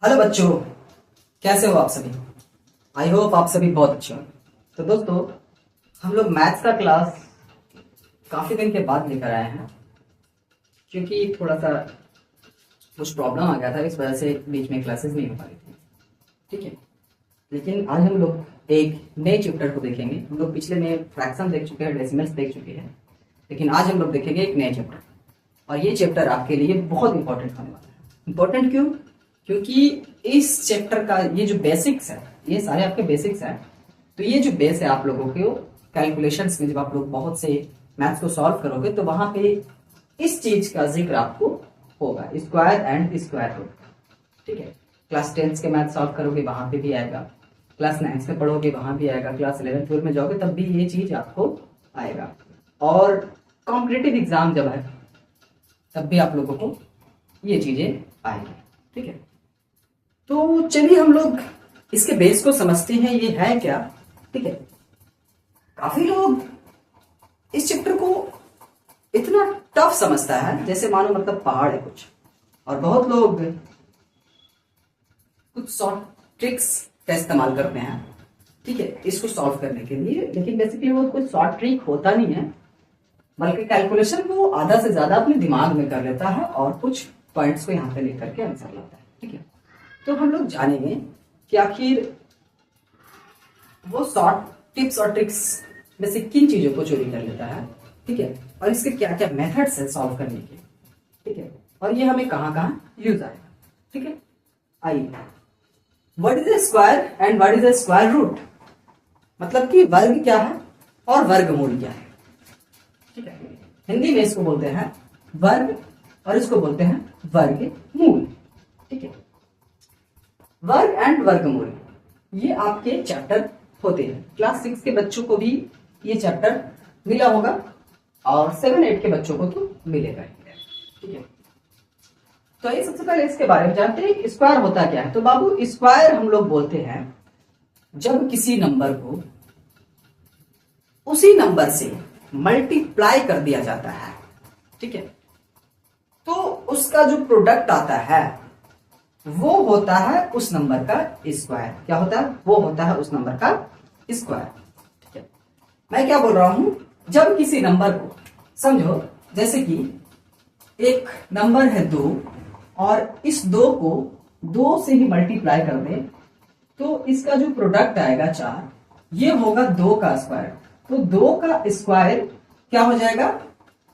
Hello बच्चों, कैसे हो आप सभी। आई होप आप सभी बहुत अच्छे हो। तो दोस्तों, हम लोग मैथ्स का क्लास काफ़ी दिन के बाद लेकर आए हैं, क्योंकि थोड़ा सा कुछ प्रॉब्लम आ गया था, इस वजह से बीच में क्लासेस नहीं हो पा रही थी। ठीक है, लेकिन आज हम लोग एक नए चैप्टर को देखेंगे। हम लोग पिछले में फ्रैक्शन देख चुके हैं, डेसिमल्स देख चुके हैं, लेकिन आज हम लोग देखेंगे एक नए चैप्टर। और ये चैप्टर आपके लिए बहुत इंपॉर्टेंट होने वाला है। इंपॉर्टेंट क्यों? क्योंकि इस चैप्टर का ये जो बेसिक्स है, ये सारे आपके बेसिक्स हैं। तो ये जो बेस है आप लोगों के कैलकुलेशंस में, जब आप लोग बहुत से मैथ्स को सॉल्व करोगे तो वहां पे इस चीज का जिक्र आपको होगा, स्क्वायर एंड स्क्वायर रूट। ठीक है, क्लास 10 के मैथ सॉल्व करोगे वहां पे भी आएगा, क्लास 9 में पढ़ोगे वहां भी आएगा, क्लास 11 12 में जाओगे तब भी ये चीज आपको आएगा। और कॉम्पिटिटिव एग्जाम जब है तब भी आप लोगों को ये चीजें आएंगी। ठीक है, तो चलिए हम लोग इसके बेस को समझते हैं, ये है क्या। ठीक है, काफी लोग इस चैप्टर को इतना टफ समझता है जैसे मानो मतलब पहाड़ है कुछ, और बहुत लोग कुछ शॉर्ट ट्रिक्स का इस्तेमाल करते हैं। ठीक है, इसको सॉल्व करने के लिए, लेकिन बेसिकली वो कोई शॉर्ट ट्रिक होता नहीं है, बल्कि कैलकुलेशन को आधा से ज्यादा अपने दिमाग में कर लेता है और कुछ पॉइंट्स को यहाँ पे लेकर के आंसर लाता है। ठीक है, तो हम लोग जानेंगे कि आखिर वो शॉर्ट टिप्स और ट्रिक्स में से किन चीजों को चोरी कर लेता है। ठीक है, और इसके क्या क्या मेथड्स हैं सॉल्व करने के। ठीक है, और ये हमें कहाँ कहाँ यूज आएगा। ठीक है, आइए, what is a square and what is a square root, मतलब कि वर्ग क्या है और वर्गमूल क्या है। ठीक है, हिंदी में इसको बोलते हैं वर्ग और इसको बोलते हैं वर्गमूल। ठीक है, वर्ग एंड वर्गमूल ये आपके चैप्टर होते हैं। क्लास 6 के बच्चों को भी ये चैप्टर मिला होगा और 7 8 के बच्चों को तो मिलेगा ही। ठीक है, तो ये सबसे पहले इसके बारे में जानते हैं, स्क्वायर होता क्या है। तो बाबू, स्क्वायर हम लोग बोलते हैं जब किसी नंबर को उसी नंबर से मल्टीप्लाई कर दिया जाता है। ठीक है, तो उसका जो प्रोडक्ट आता है वो होता है उस नंबर का स्क्वायर। क्या होता है? वो होता है उस नंबर का स्क्वायर। ठीक है, मैं क्या बोल रहा हूं, जब किसी नंबर को समझो, जैसे कि एक नंबर है 2 और इस 2 को 2 से ही मल्टीप्लाई कर दे तो इसका जो प्रोडक्ट आएगा 4, ये होगा 2 का स्क्वायर। तो 2 का स्क्वायर क्या हो जाएगा?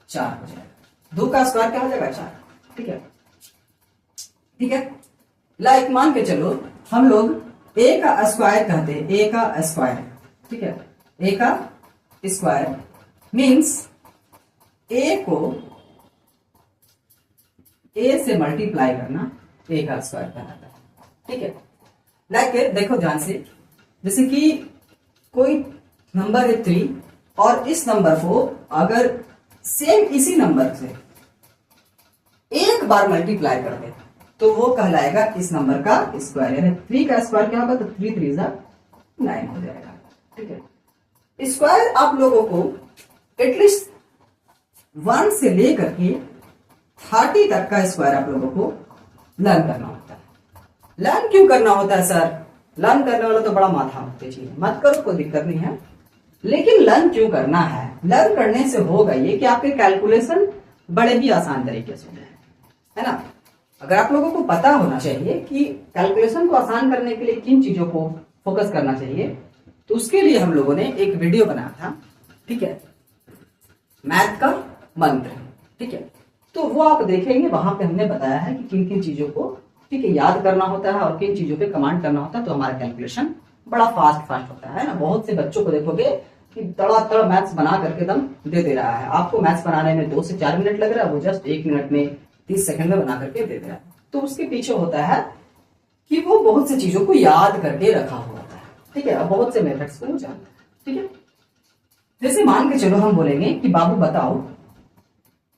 4 हो जाएगा। 2 का स्क्वायर क्या हो जाएगा? 4। ठीक है, ठीक है, लाइक मान के चलो हम लोग ए का स्क्वायर कहते हैं, ए का स्क्वायर। ठीक है, ए का स्क्वायर मीन्स ए को ए से मल्टीप्लाई करना ए का स्क्वायर कहलाता है। ठीक है, लाइक देखो ध्यान से, जैसे कि कोई नंबर है 3 और इस नंबर को अगर सेम इसी नंबर से एक बार मल्टीप्लाई कर दे तो वो कहलाएगा इस नंबर का स्क्वायर। यानी 3 का स्क्वायर क्या होगा? तो 3 3 9 हो जाएगा। ठीक है, स्क्वायर आप लोगों को एटलीस्ट 1 से लेकर के 30 तक का स्क्वायर आप लोगों को लर्न करना होता है। लर्न क्यों करना होता है सर? लर्न करने वाला तो बड़ा माथा होती चीज है, मत करो, कोई दिक्कत नहीं है, लेकिन लर्न क्यों करना है? लर्न करने से होगा ये कि आपके कैलकुलेशन बड़े ही आसान तरीके से हो जाए, है ना। अगर आप लोगों को पता होना चाहिए कि कैलकुलेशन को आसान करने के लिए किन चीजों को फोकस करना चाहिए, तो उसके लिए हम लोगों ने एक वीडियो बनाया था। ठीक है, मैथ का मंत्र। ठीक है, तो वो आप देखेंगे, वहां पे हमने बताया है कि किन किन चीजों को ठीक है याद करना होता है और किन चीजों पे कमांड करना होता है, तो हमारा कैलकुलेशन बड़ा फास्ट होता है ना। बहुत से बच्चों को देखोगे कि तड़ातड़ मैथ्स बना करके दम दे रहा है, आपको मैथ्स बनाने में 2 से 4 मिनट लग रहा है, वो जस्ट 1 मिनट में 30 सेकंड में बना करके दे रहा है। तो उसके पीछे होता है कि वो बहुत सी चीजों को याद करके रखा हुआ होता है। ठीक है, अब बहुत से मेथड्स को वो जानता है। ठीक है, जैसे मान के चलो हम बोलेंगे कि बाबू बताओ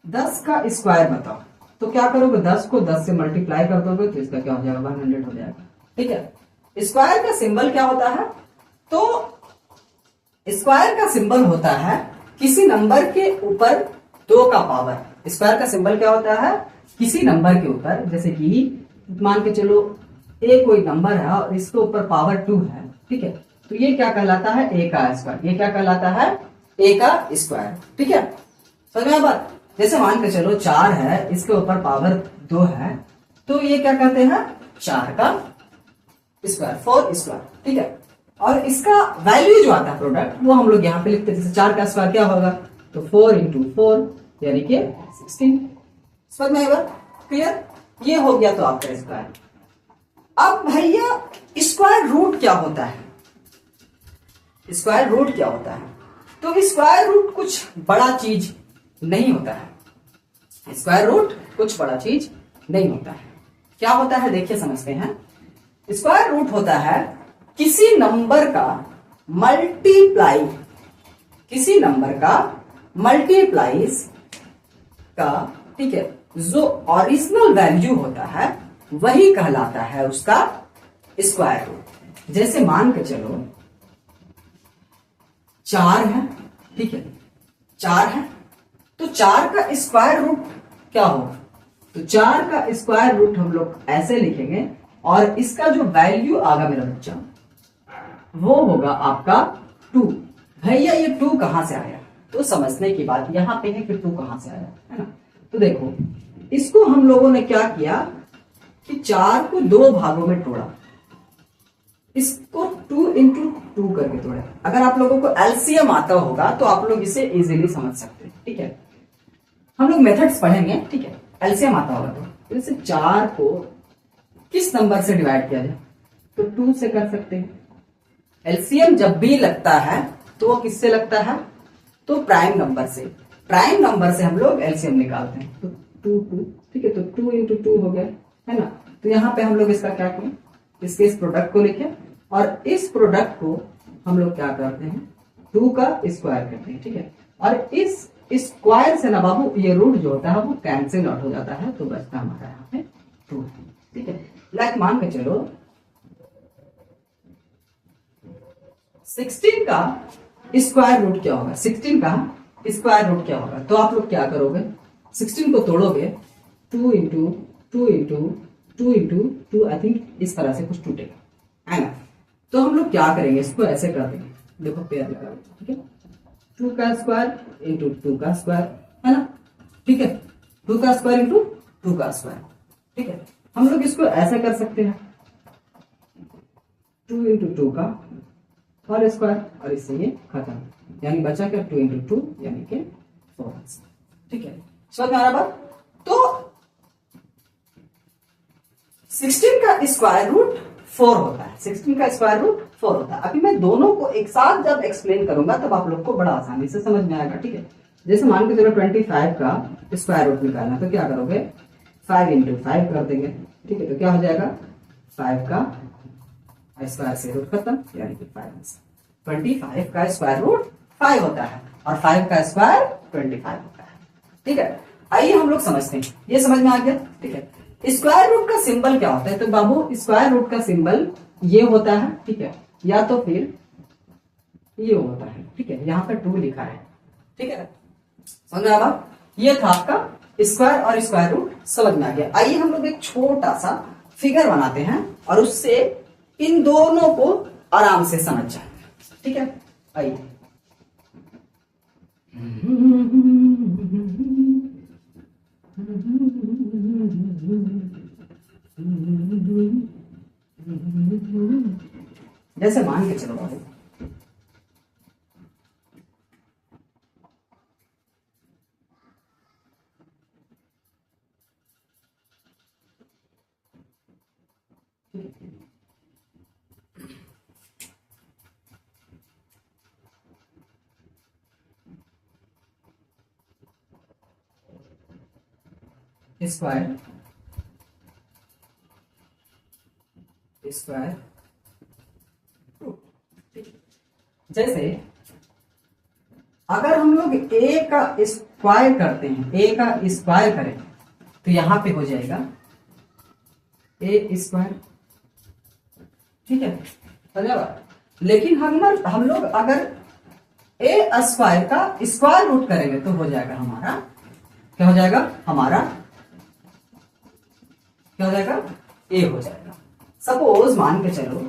10 का स्क्वायर बताओ, तो क्या करोगे? 10 को 10 से मल्टीप्लाई कर दोगे तो इसका क्या हो जाएगा? 100 हो जाएगा। ठीक है, स्क्वायर का सिंबल क्या होता है? तो स्क्वायर का सिंबल होता है किसी नंबर के ऊपर 2 का पावर। स्क्वायर का सिंबल क्या होता है? किसी नंबर के ऊपर, जैसे कि मान के चलो ए कोई नंबर है और इसके ऊपर पावर 2 है, ठीक है, तो ये क्या कहलाता है, ए का स्क्वायर। ये क्या कहलाता है, ए का स्क्वायर, ठीक है। समझ में बात। जैसे मान के चलो 4 है, इसके ऊपर पावर 2 है, तो ये क्या कहते हैं, 4 का स्क्वायर, 4 स्क्वायर, ठीक है। और इसका वैल्यू जो आता है प्रोडक्ट, वो हम लोग यहाँ पे लिखते हैं। जैसे 4 का स्क्वायर क्या होगा, तो 4 इंटू 4 यानी कि 16। समझ में आएगा, क्लियर। ये हो गया तो आपका स्क्वायर। अब भैया स्क्वायर रूट क्या होता है, स्क्वायर रूट क्या होता है, तो स्क्वायर रूट कुछ बड़ा चीज नहीं होता है। स्क्वायर रूट कुछ बड़ा चीज नहीं होता है। क्या होता है देखिए, समझते हैं। स्क्वायर रूट होता है किसी नंबर का मल्टीप्लाई, किसी नंबर का मल्टीप्लाइज का, ठीक है, जो ओरिजिनल वैल्यू होता है वही कहलाता है उसका स्क्वायर रूट। जैसे मान के चलो 4 है, ठीक है, 4 है, तो 4 का स्क्वायर रूट क्या होगा, तो 4 का स्क्वायर रूट हम लोग ऐसे लिखेंगे और इसका जो वैल्यू आगा मेरा बच्चा वो होगा आपका 2। भैया ये 2 कहां से आया, तो समझने की बात यहां पे है कि 2 कहां से आया, है ना। तो देखो इसको हम लोगों ने क्या किया कि 4 को 2 भागों में तोड़ा, इसको 2 इंटू 2 करके तोड़ा। अगर आप लोगों को एलसीएम आता होगा तो आप लोग इसे इजीली समझ सकते हैं, ठीक है। हम लोग मेथड्स पढ़ेंगे, ठीक है, एलसीएम आता होगा तो जैसे 4 को किस नंबर से डिवाइड किया जाए, तो 2 से कर सकते हैं। एलसीएम जब भी लगता है तो वो किससे लगता है, तो प्राइम नंबर से। प्राइम नंबर से हम लोग एलसीएम निकालते हैं, तो 2 ठीक है, तो 2 इंटू 2 हो गया, है ना। तो यहाँ पे हम लोग इसका क्या किए, इसके इस प्रोडक्ट को लिखे और इस प्रोडक्ट को हम लोग क्या करते हैं, 2 का स्क्वायर करते हैं, ठीक है। और इस स्क्वायर से ना बाबू ये रूट जो होता है वो कैंसिल आउट हो जाता है, तो बचता हमारा यहाँ पे 2, ठीक है। लाइक मान के चलो 16 का स्क्वायर रूट क्या होगा, 16 का स्क्वायर रूट क्या होगा, तो आप लोग क्या करोगे, 16 को तोड़ोगे, 2 into 2 into 2 into 2, I think इस तरह से कुछ टूटेगा, है ना। तो हम लोग क्या करेंगे, इसको ऐसे कर देंगे, देखो पेयर लगा, ठीक है, 2 का स्क्वायर इंटू 2 का स्क्वायर, है ना, ठीक है, 2 का स्क्वायर इंटू 2 का स्क्वायर, ठीक है। हम लोग इसको ऐसे कर सकते हैं, 2 इंटू 2 का और स्क्वायर, और इससे ये खत्म, यानी बचा क्या, 2 इंटू 2 यानी कि 4, ठीक है। समझ में आ रहा बात। तो 16 का स्क्वायर रूट 4 होता है, 16 का स्क्वायर रूट 4 होता है। अभी मैं दोनों को एक साथ जब एक्सप्लेन करूंगा तब आप लोग को बड़ा आसानी से समझ में आएगा, ठीक है। जैसे मान के चलो 25 का स्क्वायर रूट निकालना, तो क्या करोगे, 5 इंटू 5 कर देंगे, ठीक है, तो क्या हो जाएगा, 5 का स्क्वायर से रूट खत्म, यानी कि 5। 25 का स्क्वायर रूट 5 होता है और 5 का स्क्वायर 25 होता है, ठीक है। आइए हम लोग समझते हैं, ये समझ में आ गया, ठीक है। स्क्वायर रूट का सिंबल क्या होता है, तो बाबू स्क्वायर रूट का सिंबल ये होता है, ठीक है, या तो फिर ये होता है, ठीक है, यहाँ पे 2 लिखा है, ठीक है, समझ में आया। ये था आपका स्क्वायर और स्क्वायर रूट, समझ में आ गया। आइए हम लोग एक छोटा सा फिगर बनाते हैं और उससे इन दोनों को आराम से समझ जाए, ठीक है। आइए जैसे मान के चलो बाबू स्क्वायर स्क्वायर जैसे अगर हम लोग ए का स्क्वायर करते हैं, ए का स्क्वायर करें तो यहां पे हो जाएगा ए स्क्वायर, ठीक है, धन्यवाद। लेकिन हम लोग अगर ए स्क्वायर का स्क्वायर रूट करेंगे तो हो जाएगा हमारा, क्या हो जाएगा, हमारा क्या हो जाएगा, ए हो जाएगा। सपोज मान के चलो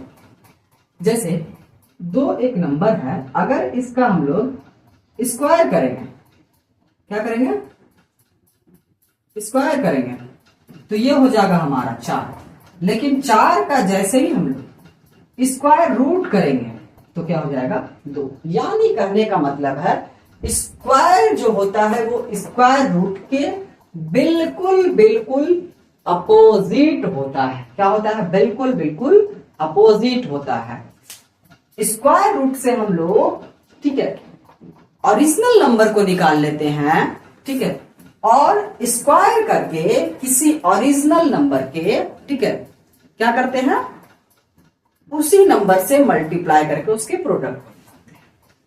जैसे दो एक नंबर है, अगर इसका हम लोग स्क्वायर करेंगे, क्या करेंगे, स्क्वायर करेंगे तो ये हो जाएगा हमारा 4। लेकिन 4 का जैसे ही हम लोग स्क्वायर रूट करेंगे तो क्या हो जाएगा 2। यानी कहने का मतलब है स्क्वायर जो होता है वो स्क्वायर रूट के बिल्कुल बिल्कुल अपोजिट होता है। क्या होता है, बिल्कुल बिल्कुल अपोजिट होता है। स्क्वायर रूट से हम लोग, ठीक है, ओरिजिनल नंबर को निकाल लेते हैं, ठीक है, और स्क्वायर करके किसी ओरिजिनल नंबर के, ठीक है, क्या करते हैं, उसी नंबर से मल्टीप्लाई करके उसके प्रोडक्ट,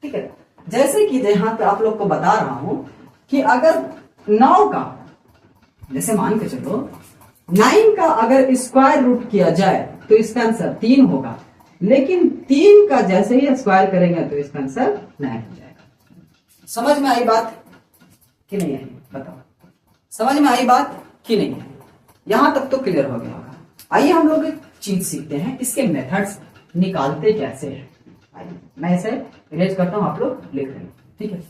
ठीक है। जैसे कि यहां पे आप लोग को बता रहा हूं कि अगर 9 का, जैसे मान के चलो 9 का अगर स्क्वायर रूट किया जाए तो इसका आंसर 3 होगा, लेकिन 3 का जैसे ही स्क्वायर करेंगे तो इसका आंसर 9 हो जाएगा। समझ में आई बात कि नहीं आई, बताओ, समझ में आई बात कि नहीं? यहां तक तो क्लियर हो गया होगा। आइए हम लोग एक चीज सीखते हैं, इसके मेथड्स निकालते कैसे हैं। आइए मैं इसे इरेज करता हूं, आप लोग लिख लेंगे, ठीक है।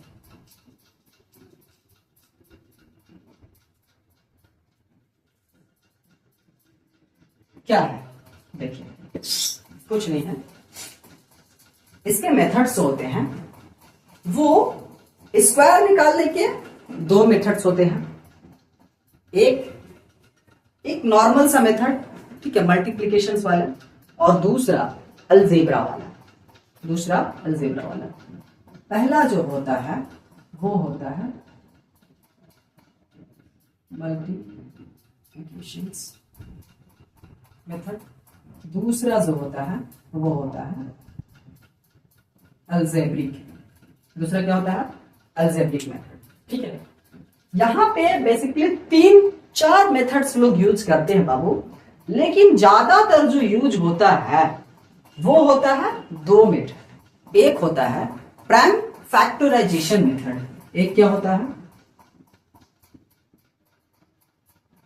क्या है, देखिए कुछ नहीं है, इसके मेथड्स होते हैं, वो स्क्वायर निकालने के 2 मेथड्स होते हैं। एक नॉर्मल सा मेथड, ठीक है, मल्टीप्लिकेशन वाला, और दूसरा अलजेब्रा वाला। पहला जो होता है वो होता है मल्टीप्लिकेशन मेथड, दूसरा जो होता है वो होता है अलजेब्रिक। दूसरा क्या होता है, अलजेब्रिक मेथड, ठीक है। यहां पे बेसिकली 3-4 मेथड्स लोग यूज करते हैं बाबू, लेकिन ज्यादातर जो यूज होता है वो होता है 2 मेथड। एक होता है प्राइम फैक्टराइजेशन मेथड, एक क्या होता है,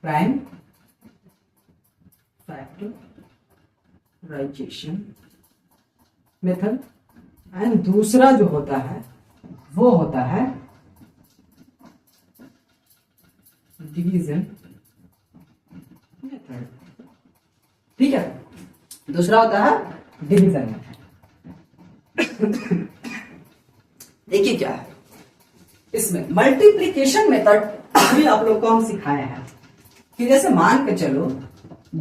प्राइम फैक्टराइजेशन मेथड, एंड दूसरा जो होता है वो होता है डिवीजन मेथड, ठीक है। दूसरा होता है डिवीजन मेथड। देखिए क्या है इसमें, मल्टीप्लिकेशन मेथड भी आप लोग को हम सिखाए हैं कि जैसे मान के चलो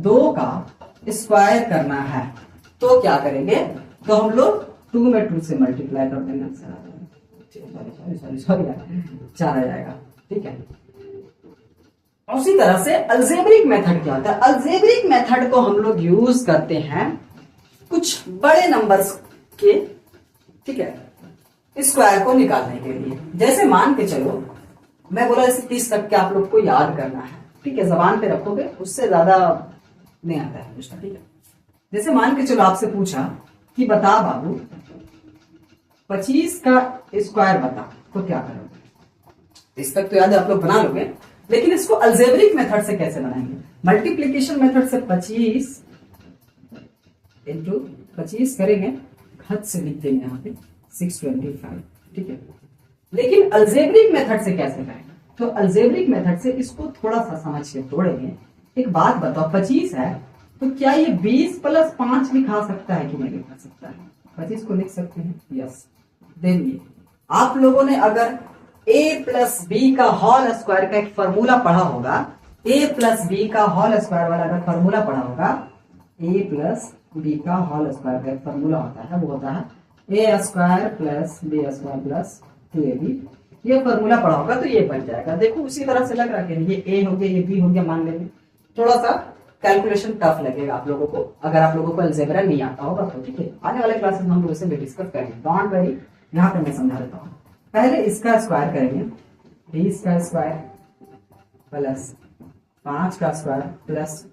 2 का स्क्वायर करना है तो क्या करेंगे, तो हम लोग 2 में 2 से मल्टीप्लाई कर देंगे, सॉरी 4 आ जाएगा, ठीक है। उसी तरह से अलजेब्रिक मेथड क्या होता है, अलजेब्रिक मेथड को हम लोग यूज करते हैं कुछ बड़े नंबर्स के, ठीक है, स्क्वायर को निकालने के लिए। जैसे मान के चलो मैं बोला जैसे 30 तक के आप लोग को याद करना है, ठीक है, जबान पे रखोगे, उससे ज्यादा नहीं आता है पूछना, ठीक है। जैसे मान के चलो आपसे पूछा कि बता बाबू 25 का स्क्वायर बता, तो क्या करोगे? इस तक तो याद है, आप लोग बना लोगे, लेकिन इसको अलजेब्रिक मेथड से कैसे बनाएंगे? मल्टीप्लिकेशन मेथड से 25 इंटू 25 करेंगे, घट से लिख देंगे यहाँ पे 625, ठीक है। लेकिन अलजेब्रिक मेथड से कैसे करेंगे? तो अलजेब्रिक मेथड से इसको थोड़ा सा समझ के तोड़ेंगे। एक बात बताओ, 25 है तो क्या ये 20 + 5 लिखा सकता है कि नहीं लिखा सकता है? 25 को लिख सकते हैं, यस। देन आप लोगों ने अगर a + b का होल स्क्वायर का एक फॉर्मूला पढ़ा होगा, a + b का होल स्क्वायर वाला अगर फॉर्मूला पढ़ा होगा, a + b का होल स्क्वायर का एक फॉर्मूला होता है, वो होता है a² + b² + 2ab। ये फॉर्मूला पढ़ा होगा तो ये बन जाएगा। देखो उसी तरह से लग रहा है कि ये a हो गया, ये b हो गया, मान लेंगे। थोड़ा सा कैलकुलेशन टफ लगेगा आप लोगों को, अगर आप लोगों को अलजेब्रा नहीं आता होगा तो, ठीक है। आने वाले क्लासेस में हम लोग इसे भी डिस्कस करेंगे, डोंट वरी। यहाँ पे मैं समझा देता हूँ। पहले इसका स्क्वायर करेंगे, 20 का स्क्वायर प्लस 5 का square plus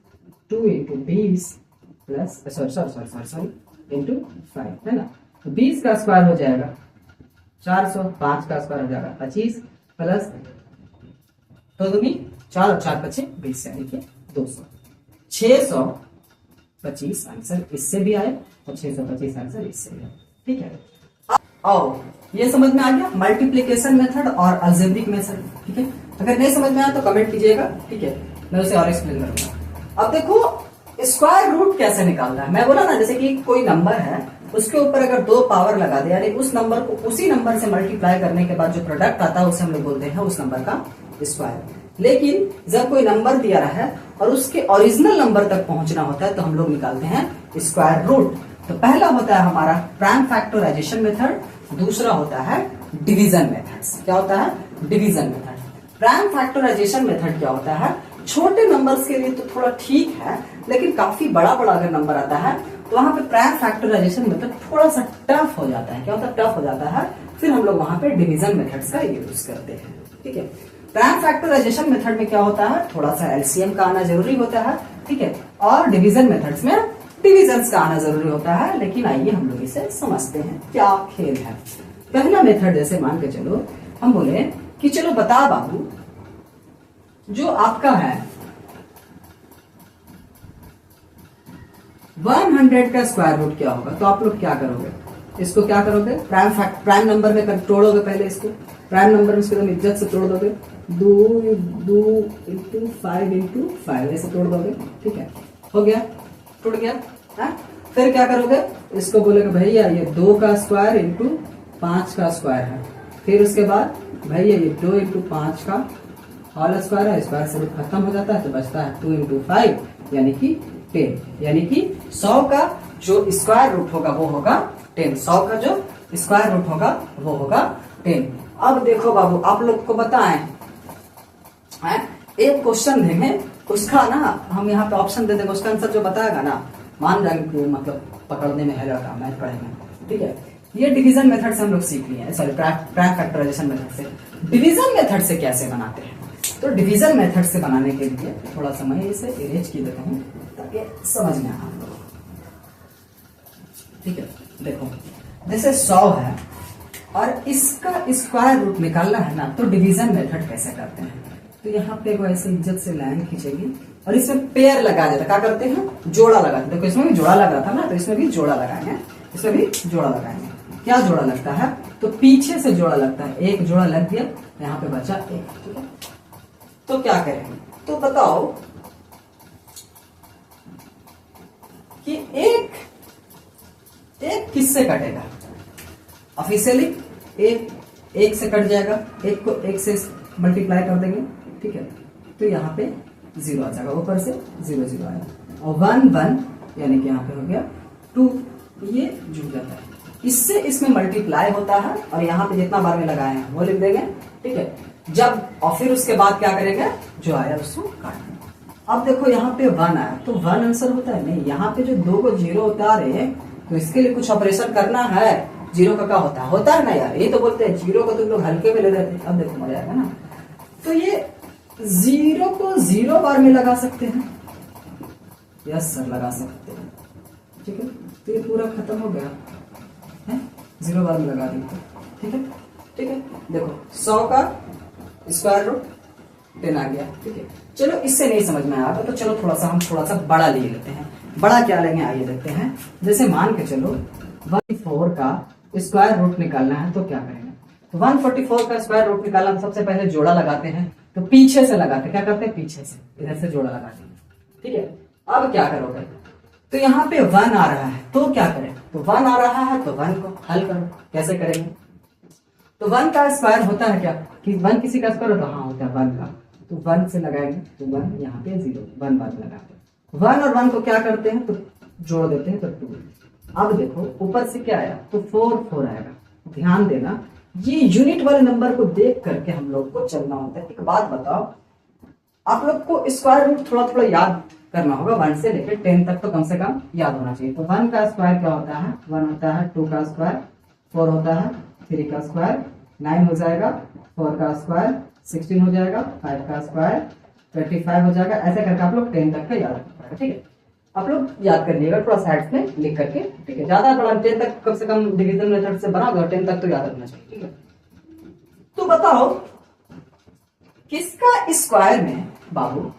2 into 20 plus sorry into 5, है ना। तो 20 का स्क्वायर हो जाएगा 400, 5 का स्क्वायर हो जाएगा 25 प्लस तो दूनी 4 और 4 × 5 = 20, यानी कि 200। 600 625 आंसर इससे भी आए और 625 आंसर इससे भी आए। ठीक है, और ये समझ में आ गया मल्टीप्लीकेशन मेथड और अलजेब्रिक मेथड। ठीक है, अगर नहीं समझ में आया तो कमेंट कीजिएगा। ठीक है, मैं उसे और एक्सप्लेन करूंगा। अब देखो स्क्वायर रूट कैसे निकालना है। मैं बोला ना, जैसे कि कोई नंबर है, उसके ऊपर अगर 2 पावर लगा दे, यानी उस नंबर को उसी नंबर से मल्टीप्लाई करने के बाद जो प्रोडक्ट आता है उसे हम लोग बोलते हैं उस नंबर का स्क्वायर। लेकिन जब कोई नंबर दिया रहा है और उसके ओरिजिनल नंबर तक पहुंचना होता है तो हम लोग निकालते हैं स्क्वायर रूट। तो पहला होता है हमारा प्राइम फैक्टराइजेशन मेथड, दूसरा होता है डिवीजन मेथड। क्या होता है? Division method. Prime factorisation method क्या होता है? छोटे नंबर्स के लिए तो थोड़ा ठीक है, लेकिन काफी बड़ा बड़ा अगर नंबर आता है तो वहां पे प्राइम फैक्टराइजेशन मेथड थोड़ा सा टफ हो जाता है। क्या होता है? टफ हो जाता है। फिर हम लोग वहां पे डिवीजन मेथड्स का यूज करते हैं। ठीक है, प्राइम फैक्टराइजेशन मेथड में क्या होता है? थोड़ा सा एलसीएम का आना जरूरी होता है। ठीक है, और डिवीजन मेथड्स में डिविजन्स का आना जरूरी होता है। लेकिन आइए हम लोग इसे समझते हैं क्या खेल है। पहला मेथड जैसे मान के चलो, हम बोले कि चलो बता बाबू, जो आपका है 100 का स्क्वायर रूट क्या होगा? तो आप लोग क्या करोगे? इसको क्या करोगे? प्राइम नंबर में तोड़ोगे। पहले इसको प्राइम नंबर में इसको इज्जत से तोड़ दोगे। 2 इंटू 5 इंटू 5 ऐसे तोड़ दोगे। ठीक है, हो गया, टूट गया है? फिर क्या करोगे? इसको बोलोगे भैया ये 2 का स्क्वायर इंटू 5 का स्क्वायर है। फिर उसके बाद भैया ये 2 इंटू 5 का होल स्क्वायर है। स्क्वायर से रूट खत्म हो जाता है तो बचता है 2 इंटू 5 यानी कि 10। यानी कि 100 का जो स्क्वायर रूट होगा वो होगा 10। 100 का जो स्क्वायर रूट होगा वो होगा 10। अब देखो बाबू, आप लोग को बताएं, एक क्वेश्चन देंगे, उसका ना हम यहाँ पे ऑप्शन दे देंगे, उसका आंसर जो बताएगा ना मान जाएंगे, मतलब पकड़ने में है लड़का, मैथ पढ़ेंगे। ठीक है, ये डिवीजन मेथड से हम लोग सीख लिए, सॉरी प्राइम फैक्टराइजेशन मेथड से। डिवीजन मेथड से कैसे बनाते हैं? तो डिवीजन मेथड से बनाने के लिए थोड़ा सा मैं इसे इरेज की देता हूँ ताकि समझ में आए। ठीक है, देखो जैसे 100 है और इसका स्क्वायर रूट निकालना है ना, तो डिवीजन मेथड कैसे करते हैं? तो यहाँ पे वो ऐसे इज्जत से लाइन खींचेगी और इसमें पेयर लगा देता। क्या करते हैं? जोड़ा लगाते हैं। देखो इसमें भी जोड़ा लगा था ना, तो इसमें भी जोड़ा लगाएंगे, इसमें भी जोड़ा लगाएंगे। क्या जोड़ा लगता है? तो पीछे से जोड़ा लगता है। एक जोड़ा लग गया, यहाँ पे बचा 1। ठीक है, तो क्या करेंगे? तो बताओ कि एक किससे कटेगा? ऑफिशियली एक से कट जाएगा, एक को एक से मल्टीप्लाई कर देंगे। ठीक है, तो यहाँ पे 0 आ जाएगा, ऊपर से 0 0 आएगा और 1 1 यानी कि यहाँ पे हो गया 2। ये जुड़ जाता है, इससे इसमें मल्टीप्लाई होता है और यहाँ पे जितना बार में लगाए हैं वो लिख देंगे। ठीक है, जब और फिर उसके बाद क्या करेंगे? जो आया उसको काट देंगे। अब देखो यहाँ पे 1 आया तो 1 आंसर होता है? नहीं, यहाँ पे जो 2 को 0 उतारे तो इसके लिए कुछ ऑपरेशन करना है। 0 का क्या होता है ना यार, ये तो बोलते हैं 0 को तुम लोग हल्के में ले लेते हैं। अब देखो मजा आएगा ना। तो ये 0 को 0 बार में लगा सकते हैं। यस सर, लगा सकते हैं। ठीक है, तो ये पूरा खत्म हो गया है, 0 बार में लगा देते। ठीक है, ठीक है, देखो 100 का स्क्वायर रूट 10 आ गया। ठीक है, चलो इससे नहीं समझ में आया तो चलो हम थोड़ा सा बड़ा ले लेते हैं। बड़ा क्या लेंगे आइए देखते हैं। जैसे मान के चलो 144 का स्क्वायर रूट निकालना है तो क्या करेंगे? तो 144 का स्क्वायर रूट निकालना तो सबसे पहले जोड़ा लगाते हैं। तो पीछे से लगाते हैं। क्या करते हैं? पीछे से इधर से जोड़ा लगाते हैं। ठीक है, अब क्या करोगे? तो यहाँ पे 1 आ रहा है तो क्या करें? तो 1 आ रहा है तो 1 को हल करो। कैसे करेंगे? तो 1 का स्क्वायर होता है क्या कि 1 किसी का स्क्वायर होता है? हाँ होता है 1 का। तो 1 से लगाएंगे तो 1 यहाँ पे 0, 1 बाद में लगाते हैं। 1 और 1 को क्या करते हैं? तो जोड़ देते हैं तो 2। अब देखो ऊपर से क्या आया? तो 4 4 आएगा। ध्यान देना, ये यूनिट वाले नंबर को देख करके हम लोग को चलना होता है। एक बात बताओ, आप लोग को स्क्वायर रूट थोड़ा थोड़ा याद करना होगा। 1 से लेकर 10 तक तो कम से कम याद होना चाहिए। तो 1 का स्क्वायर क्या होता है? 1 होता है, 2 का स्क्वायर 4 होता है, 3 का स्क्वायर 9 हो जाएगा, 4 का स्क्वायर 16 हो जाएगा, 5 का स्क्वायर 25 हो जाएगा। ऐसे करके आप लोग 10 तक का याद रखना पड़ेगा। ठीक है, आप लोग याद कर लीजिएगा थोड़ा साइड में लिख करके। ठीक है, ज्यादा बड़ा 10 तक कम से कम डिवीजन मेथड से बनाओगे, 10 तक तो याद रखना चाहिए। ठीक है, तो बताओ किसका स्क्वायर में बाबू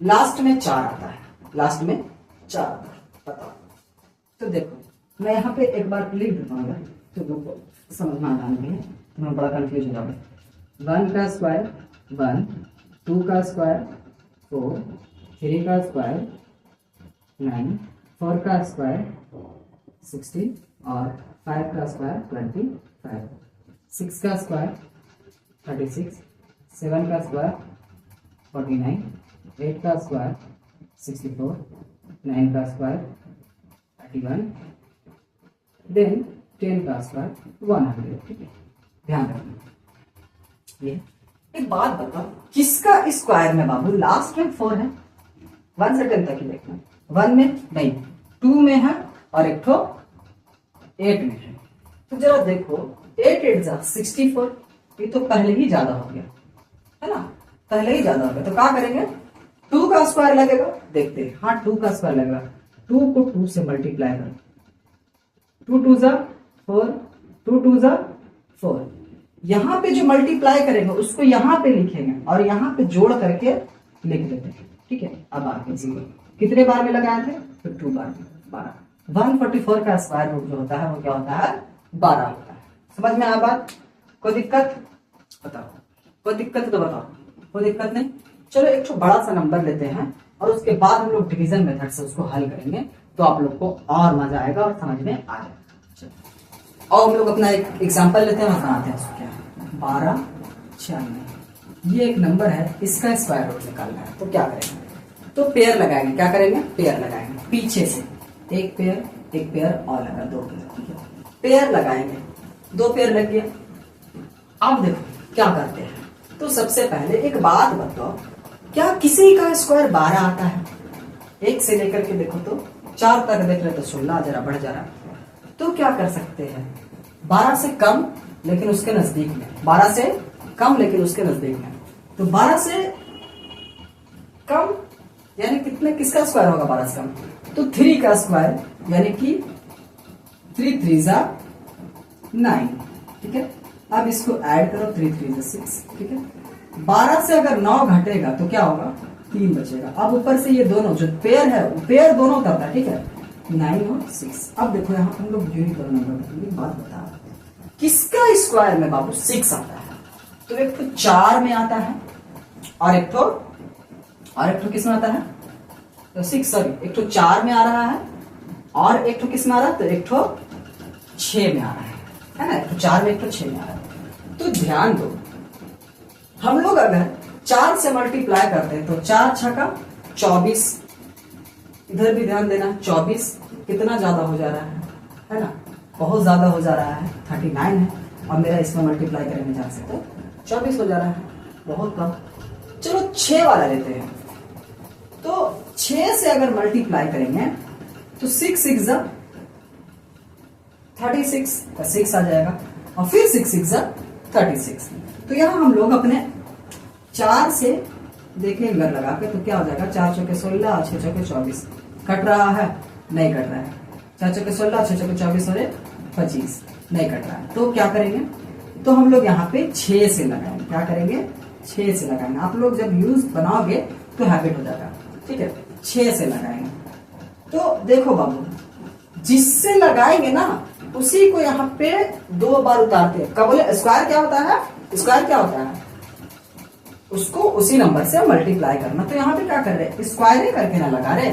लास्ट में 4 आता है? लास्ट में 4 आता है। बताओ। तो देखो मैं यहाँ पे एक बार लिख देता हूँ तो लोग समझ में आने में तुम्हें बड़ा कंफ्यूज हो जाएगा। 1 का स्क्वायर 1, 2 का स्क्वायर 4, 3 का स्क्वायर 9, 4 का स्क्वायर 16 और 5 का स्क्वायर 25, 6 का स्क्वायर 36, 7 का स्क्वायर 49, 8 का स्क्वायर 64, 9 का स्क्वायर 31, देन 10 का स्क्वायर 100। ठीक है, ध्यान रखना। ये एक बात बताओ, किसका स्क्वायर में बाबू लास्ट में 4 है? 1 से 10 तक ही देखना। 1 में नहीं, 2 में है और एक ठो 8 में है। तो जरा देखो 8 8 जा 64, ये तो पहले ही ज्यादा हो गया है ना, पहले ही ज्यादा हो गया। तो क्या करेंगे, 2 का स्क्वायर लगेगा। देखते हैं, हाँ 2 का स्क्वायर लगेगा। 2 को 2 से मल्टीप्लाई करो, 2 2 जा 4, 2 2 जा 4। यहां पे जो मल्टीप्लाई करेंगे उसको यहां पे लिखेंगे और यहां पे जोड़ करके लिख देते हैं। ठीक है, अब आगे 0 कितने बार में लगाए थे? तो 2 बार में, 12। 144 का स्क्वायर रूट जो होता है वो क्या होता है? 12 होता है। समझ में आया बात? कोई दिक्कत? बताओ, कोई दिक्कत तो बताओ। कोई दिक्कत नहीं। चलो एक तो बड़ा सा नंबर लेते हैं और उसके बाद हम लोग डिवीजन मेथड से उसको हल करेंगे, तो आप लोग को और मजा आएगा और समझ में आ जाएगा। और हम लोग अपना एक एग्जांपल लेते हैं और बनाते हैं उसको। क्या 12 96, ये एक नंबर है, इसका स्क्वायर रूट निकालना है। तो क्या करेंगे? तो पेयर लगाएंगे। क्या करेंगे? पेयर लगाएंगे। पीछे से एक पेयर और लगा, 2 पेयर। ठीक है, पेयर लगाएंगे, 2 पेयर लग गया। अब देखो क्या करते हैं। तो सबसे पहले एक बात बताओ, क्या किसी का स्क्वायर 12 आता है? 1 से लेकर के देखो तो 4 तक देख रहे तो 16 जरा बढ़ जा रहा। तो क्या कर सकते हैं, 12 से कम लेकिन उसके नजदीक में, 12 से कम लेकिन उसके नजदीक में। तो 12 से कम यानी कितने, किसका स्क्वायर होगा 12 से कम? तो 3 का स्क्वायर यानी कि 3 3 जा 9। ठीक है, अब इसको ऐड करो, 3 3 जा 6। ठीक है, 12 से अगर 9 घटेगा तो क्या होगा? 3 बचेगा। अब ऊपर से ये दोनों जो पेयर है वो पेयर दोनों करता है। ठीक है, 9 और 6। अब देखो यहाँ हम लोग यूनिट नंबर बात बता, किसका स्क्वायर में बाबू 6 आता है? तो एक तो 4 में आता है और एक तो किस में आता है? तो 6 सॉरी, एक तो 4 में आ रहा है और एक तो किस में आ रहा है? तो एक तो 6 में आ रहा है ना। एक तो 4 में, एक तो 6 में आ रहा है। तो ध्यान दो, हम लोग अगर 4 से मल्टीप्लाई करते हैं तो 4 छक्का 24, इधर भी ध्यान देना, 24 कितना ज्यादा हो जा रहा है ना, बहुत ज्यादा हो जा रहा है, 39 है। और मेरा इसमें मल्टीप्लाई करेंगे 4 से तो 24 हो जा रहा है, बहुत कम। चलो 6 वाला लेते हैं। तो 6 से अगर मल्टीप्लाई करेंगे तो 6 6 जा 36 का 6 आ जाएगा और फिर 6 6 जा 36। तो यहां हम लोग अपने 4 से देखें घर लगा के तो क्या हो जाएगा? 4 चौके 16 और 6 चौके 24। कट रहा है? नहीं कट रहा है। 4 चौके 16, 6 चौके 24 और 25, नहीं कट रहा है। तो क्या करेंगे? तो हम लोग यहाँ पे 6 से लगाएंगे। क्या करेंगे? 6 से लगाएंगे। आप लोग जब यूज बनाओगे तो हैबिट हो जाएगा। ठीक है, 6 से लगाएंगे। तो देखो बाबू, जिससे लगाएंगे ना उसी को यहाँ पे 2 बार उतारते हैं। कब बोले? स्क्वायर क्या होता है? स्क्वायर क्या होता है? उसको उसी नंबर से मल्टीप्लाई करना। तो यहाँ पे क्या कर रहे हैं? स्क्वायर ही करके ना लगा रहे।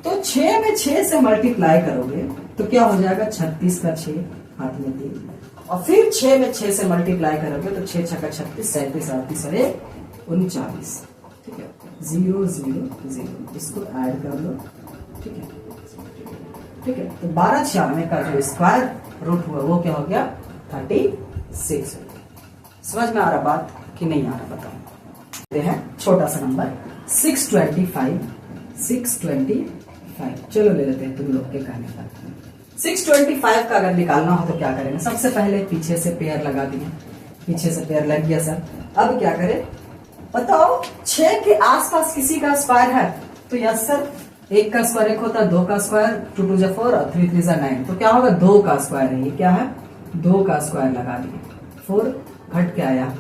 तो 6 में 6 से मल्टीप्लाई करोगे तो क्या हो जाएगा? 36 का 6 हाथ में 3 और फिर 6 में 6 से मल्टीप्लाई करोगे तो 6 छक्का 36, 37 38 और 39। ठीक है, 0 0 0, इसको ऐड कर लो। ठीक है, ठीक है। तो 1296 का जो स्क्वायर रूट हुआ वो क्या हो गया? 36। समझ में आ रहा बात कि नहीं आ रहा? बताओ। है छोटा सा नंबर 625। 625 चलो ले लेते हैं तुम लोग के कहने का। 625 का अगर निकालना हो तो क्या करेंगे? सबसे पहले पीछे से पेयर लगा दिए, पीछे से पेयर लग गया सर। अब क्या करें बताओ? 6 के आसपास किसी का स्क्वायर है तो यस सर, 1 का स्क्वायर 1 होता है, 2 का स्क्वायर 2 2 जा 4 और 3 3 जा 9। तो क्या होगा? 2 का स्क्वायर है। ये क्या है? 2 का स्क्वायर लगा दिए। 4 घट के आया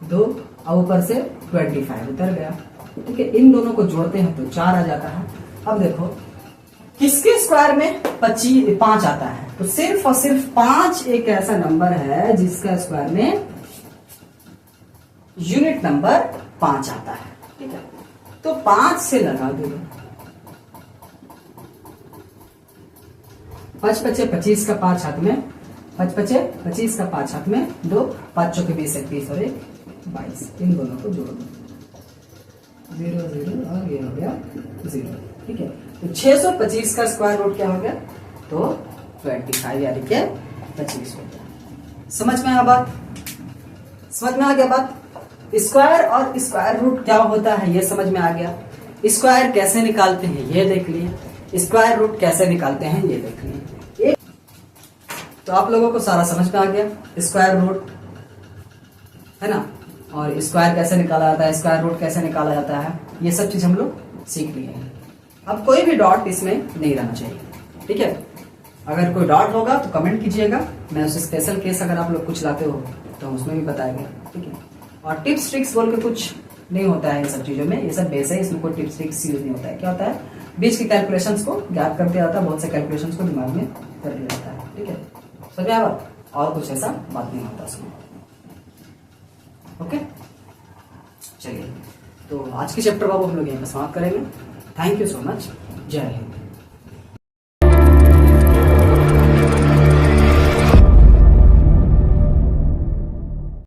2 और ऊपर से 25 उतर गया। ठीक है, इन दोनों को जोड़ते हैं तो 4 आ जाता है। अब देखो इसके स्क्वायर में 5 आता है, तो सिर्फ और सिर्फ 5 एक ऐसा नंबर है जिसका स्क्वायर में यूनिट नंबर 5 आता है। ठीक है, तो 5 से लगा दो, 5 पचे 25 का 5 हाथ में, 5 पचे 25 का 5 हाथ में, 2 5 चौके 20 31 और 1 22, इन दोनों को जोड़ दो, 0 0 और ये हो गया 0। ठीक है, तो 625 का स्क्वायर रूट क्या हो गया, तो 25 यानी कि 25 हो गया। समझ में आ बात, समझ में आ गया बात। स्क्वायर और स्क्वायर रूट क्या होता है ये समझ में आ गया। स्क्वायर कैसे निकालते हैं ये देख लिए, स्क्वायर रूट कैसे निकालते हैं ये देख लिए। तो आप लोगों को सारा समझ में आ गया, स्क्वायर रूट है ना, और स्क्वायर कैसे निकाला जाता है, स्क्वायर रूट कैसे निकाला जाता है, ये सब चीज हम लोग सीख लिए हैं। अब कोई भी डॉट इसमें नहीं रहना चाहिए। ठीक है, अगर कोई डॉट होगा तो कमेंट कीजिएगा, मैं उसे स्पेशल केस अगर आप लोग कुछ लाते हो तो हम उसमें भी बताएंगे। ठीक है, और टिप्स ट्रिक्स बोल के कुछ नहीं होता है इन सब चीजों में, ये सब बेस है, इसमें कोई टिप्स ट्रिक्स यूज नहीं होता है। क्या होता है, बीच की कैलकुलेशंस को ज्ञात करते जाता है, बहुत से कैलकुलेशंस को दिमाग में कर लिया जाता है। ठीक है, समझ में आया बात, और कुछ ऐसा बात नहीं होता उसमें। ओके, चलिए, तो आज के चैप्टर बाबू हम लोग यहाँ पर समाप्त करेंगे। थैंक यू सो मच, जय हिंद।